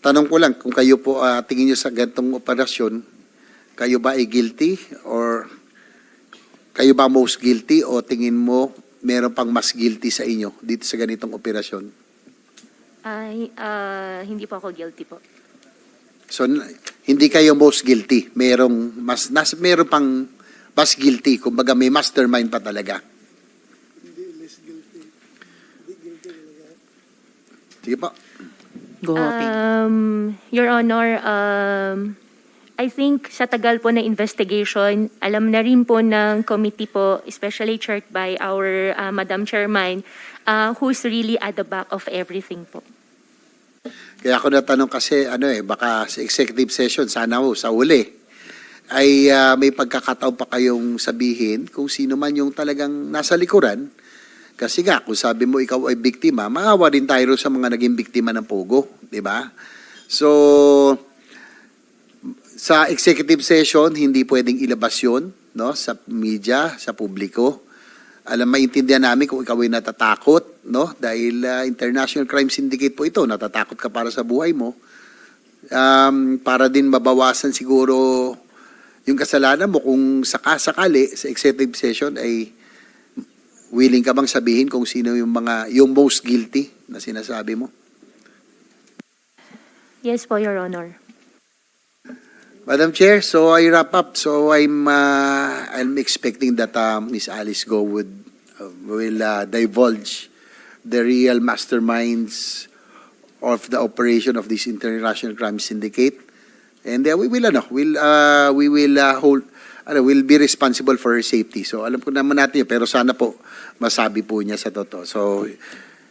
tanong ko lang, kung kayo po tingin nyo sa ganitong operasyon, kayo ba ay guilty or kayo ba most guilty o tingin mo meron pang mas guilty sa inyo dito sa ganitong operasyon? Hindi po ako guilty po. So, hindi kayo most guilty. Meron pang mas guilty. Kumbaga may mastermind pa talaga. Sige po. Go, Hopping. Your Honor, I think sa tagal po na investigation, alam na rin po ng committee po, especially chaired by our Madam Chairman, who's really at the back of everything po. Kaya ako natanong kasi, baka sa executive session, sana sa uli, ay may pagkakataon pa kayong sabihin kung sino man yung talagang nasa likuran. Kasi nga, kung sabi mo ikaw ay biktima, maawa din tayo sa mga naging biktima ng Pogo, di ba? So, sa executive session, hindi pwedeng ilabas yun, no? Sa media, sa publiko. Maintindihan namin kung ikaw ay natatakot, no? Dahil International Crime Syndicate po ito, natatakot ka para sa buhay mo. Para din mabawasan siguro yung kasalanan mo kung sakali sa executive session ay willing ka bang sabihin kung sino yung most guilty na sinasabi mo? Yes po, Your Honor. Madam Chair, so I wrap up. So I'm expecting that Ms. Alice Go will divulge the real masterminds of the operation of this International Crime Syndicate, and we'll be responsible for her safety. So alam ko naman natin yun, pero sana po masabi po niya sa totoo. So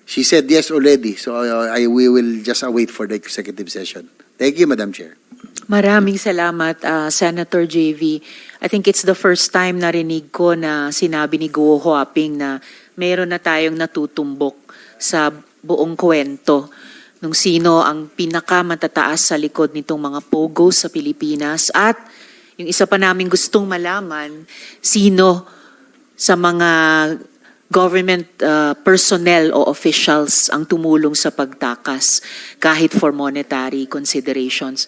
she said yes already. So we will just await for the executive session. Thank you, Madam Chair. Maraming salamat, Senator JV. I think it's the first time narinig ko na sinabi ni Go Hopping na mayroon na tayong natutumbok sa buong kwento nung sino ang pinakamatataas sa likod nitong mga pogo sa Pilipinas. At yung isa pa namin gustong malaman, sino sa mga government personnel o officials ang tumulong sa pagtakas kahit for monetary considerations.